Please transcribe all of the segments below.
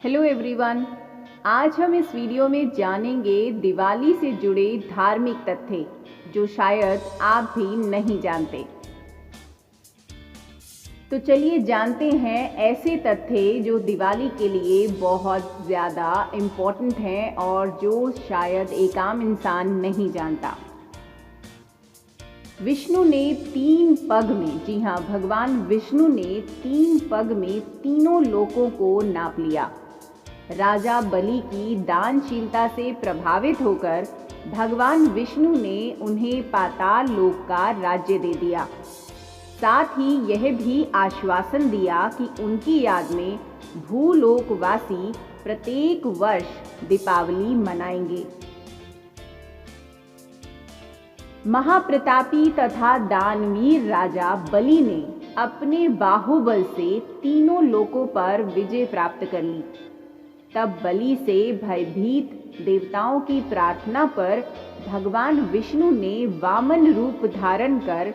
Hello everyone. आज हम इस वीडियो में जानेंगे दिवाली से जुड़े धार्मिक तथ्य जो शायद आप भी नहीं जानते। तो चलिए जानते हैं ऐसे तथ्य जो दिवाली के लिए बहुत ज़्यादा इम्पोर्टेंट हैं और जो शायद एक आम इंसान नहीं जानता। विष्णु ने 3 पग में, जी हाँ, भगवान विष्णु ने 3 पग में तीनों लोकों को नाप लिया। राजा बलि की दानशीलता से प्रभावित होकर भगवान विष्णु ने उन्हें पाताल लोक का राज्य दे दिया। साथ ही यह भी आश्वासन दिया कि उनकी याद में भूलोकवासी प्रत्येक वर्ष दीपावली मनाएंगे। महाप्रतापी तथा दानवीर राजा बलि ने अपने बाहुबल से तीनों लोकों पर विजय प्राप्त कर ली। तब बलि से भयभीत देवताओं की प्रार्थना पर भगवान विष्णु ने वामन रूप धारण कर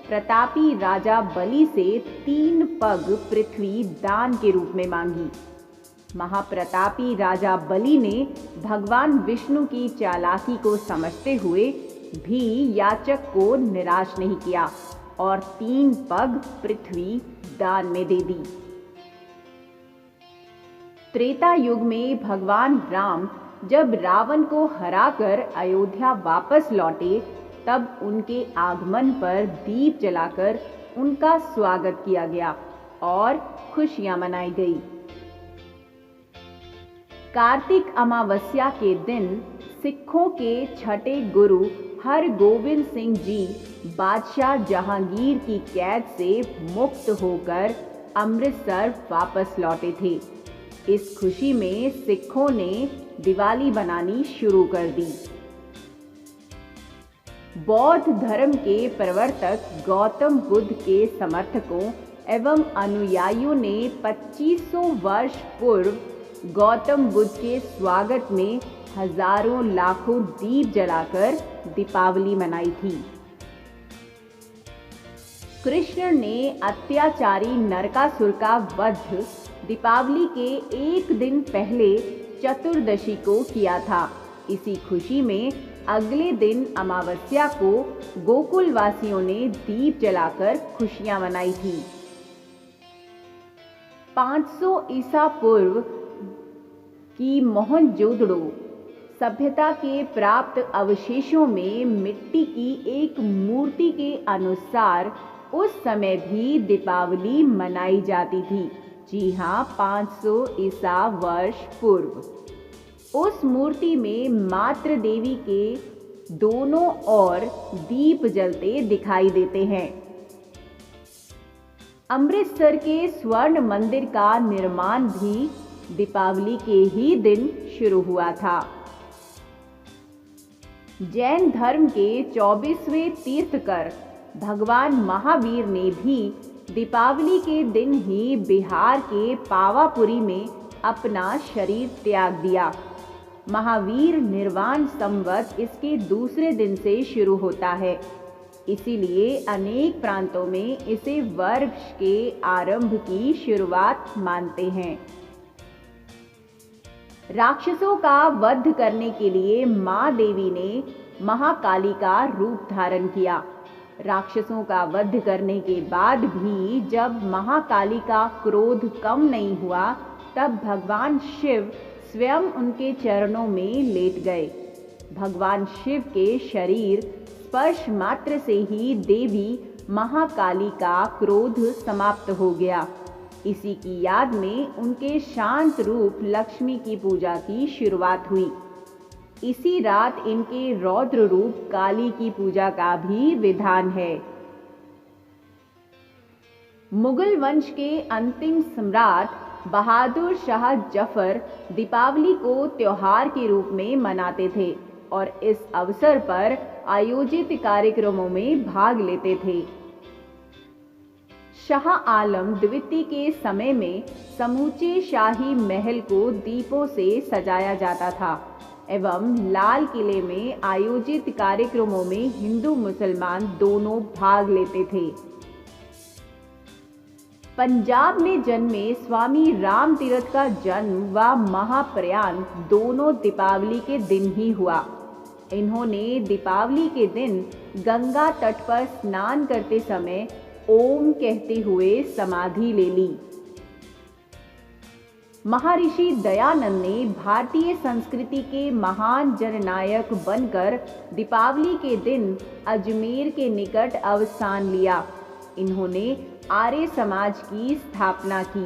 प्रतापी राजा बलि से 3 पग पृथ्वी दान के रूप में मांगी। महाप्रतापी राजा बलि ने भगवान विष्णु की चालाकी को समझते हुए भी याचक को निराश नहीं किया और 3 पग पृथ्वी दान में दे दी। त्रेता युग में भगवान राम जब रावण को हराकर अयोध्या वापस लौटे, तब उनके आगमन पर दीप जलाकर उनका स्वागत किया गया और खुशियां मनाई गई। कार्तिक अमावस्या के दिन सिखों के छठे गुरु हरगोविंद सिंह जी बादशाह जहांगीर की कैद से मुक्त होकर अमृतसर वापस लौटे थे। इस खुशी में सिखों ने दिवाली मनानी शुरू कर दी। बौद्ध धर्म के प्रवर्तक गौतम बुद्ध के समर्थकों एवं अनुयायियों ने 2500 वर्ष पूर्व गौतम बुद्ध के स्वागत में हजारों लाखों दीप जलाकर दीपावली मनाई थी। कृष्ण ने अत्याचारी नरकासुर का वध दीपावली के एक दिन पहले चतुर्दशी को किया था। इसी खुशी में अगले दिन अमावस्या को गोकुल वासियों ने दीप जलाकर खुशियां मनाई थी। 500 ईसा पूर्व की मोहनजोदड़ो सभ्यता के प्राप्त अवशेषों में मिट्टी की एक मूर्ति के अनुसार उस समय भी दीपावली मनाई जाती थी। जी हाँ, 500 ईसा वर्ष पूर्व। उस मूर्ति में मातृ देवी के दोनों ओर दीप जलते दिखाई देते हैं। अमृतसर के स्वर्ण मंदिर का निर्माण भी दीपावली के ही दिन शुरू हुआ था। जैन धर्म के 24वें तीर्थकर भगवान महावीर ने भी दीपावली के दिन ही बिहार के पावापुरी में अपना शरीर त्याग दिया। महावीर निर्वाण संवत इसके दूसरे दिन से शुरू होता है, इसीलिए अनेक प्रांतों में इसे वर्ष के आरंभ की शुरुआत मानते हैं। राक्षसों का वध करने के लिए मां देवी ने महाकाली का रूप धारण किया। राक्षसों का वध करने के बाद भी जब महाकाली का क्रोध कम नहीं हुआ, तब भगवान शिव स्वयं उनके चरणों में लेट गए। भगवान शिव के शरीर स्पर्श मात्र से ही देवी महाकाली का क्रोध समाप्त हो गया। इसी की याद में उनके शांत रूप लक्ष्मी की पूजा की शुरुआत हुई। इसी रात इनके रौद्र रूप काली की पूजा का भी विधान है। मुगल वंश के अंतिम सम्राट बहादुर शाह जफर दीपावली को त्योहार के रूप में मनाते थे और इस अवसर पर आयोजित कार्यक्रमों में भाग लेते थे। शाह आलम द्वितीय के समय में समूचे शाही महल को दीपों से सजाया जाता था एवं लाल किले में आयोजित कार्यक्रमों में हिंदू मुसलमान दोनों भाग लेते थे। पंजाब में जन्मे स्वामी राम तीर्थ का जन्म व महाप्रयाण दोनों दीपावली के दिन ही हुआ। इन्होंने दीपावली के दिन गंगा तट पर स्नान करते समय ओम कहते हुए समाधि ले ली। महर्षि दयानंद ने भारतीय संस्कृति के महान जननायक बनकर दीपावली के दिन अजमेर के निकट अवस्थान लिया। इन्होंने आर्य समाज की स्थापना की।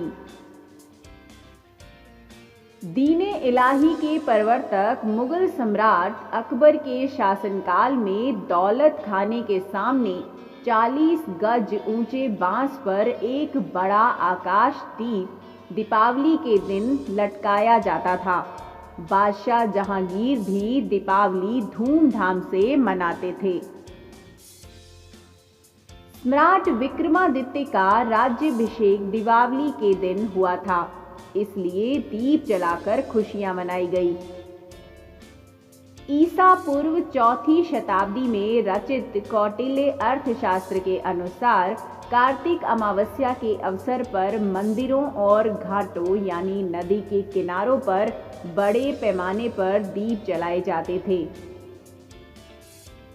दीने इलाही के प्रवर्तक मुगल सम्राट अकबर के शासनकाल में दौलत खाने के सामने 40 गज ऊंचे बांस पर एक बड़ा आकाश दीप दीपावली के दिन लटकाया जाता था। बादशाह जहांगीर भी दीपावली धूमधाम से मनाते थे। सम्राट विक्रमादित्य का राज्याभिषेक दीपावली के दिन हुआ था, इसलिए दीप जलाकर खुशियां मनाई गई। ईसा पूर्व 4वीं शताब्दी में रचित कौटिल्य अर्थशास्त्र के अनुसार कार्तिक अमावस्या के अवसर पर मंदिरों और घाटों यानी नदी के किनारों पर बड़े पैमाने पर दीप जलाए जाते थे।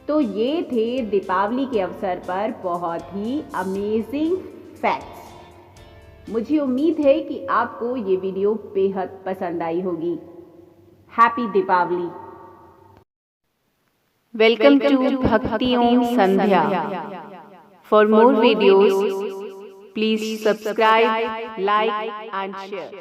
तो ये थे दीपावली के अवसर पर बहुत ही अमेजिंग फैक्ट्स। मुझे उम्मीद है कि आपको ये वीडियो बेहद पसंद आई होगी। Happy Deepawali. Welcome to Bhakti Om Sandhya. For more videos, please subscribe, like and share.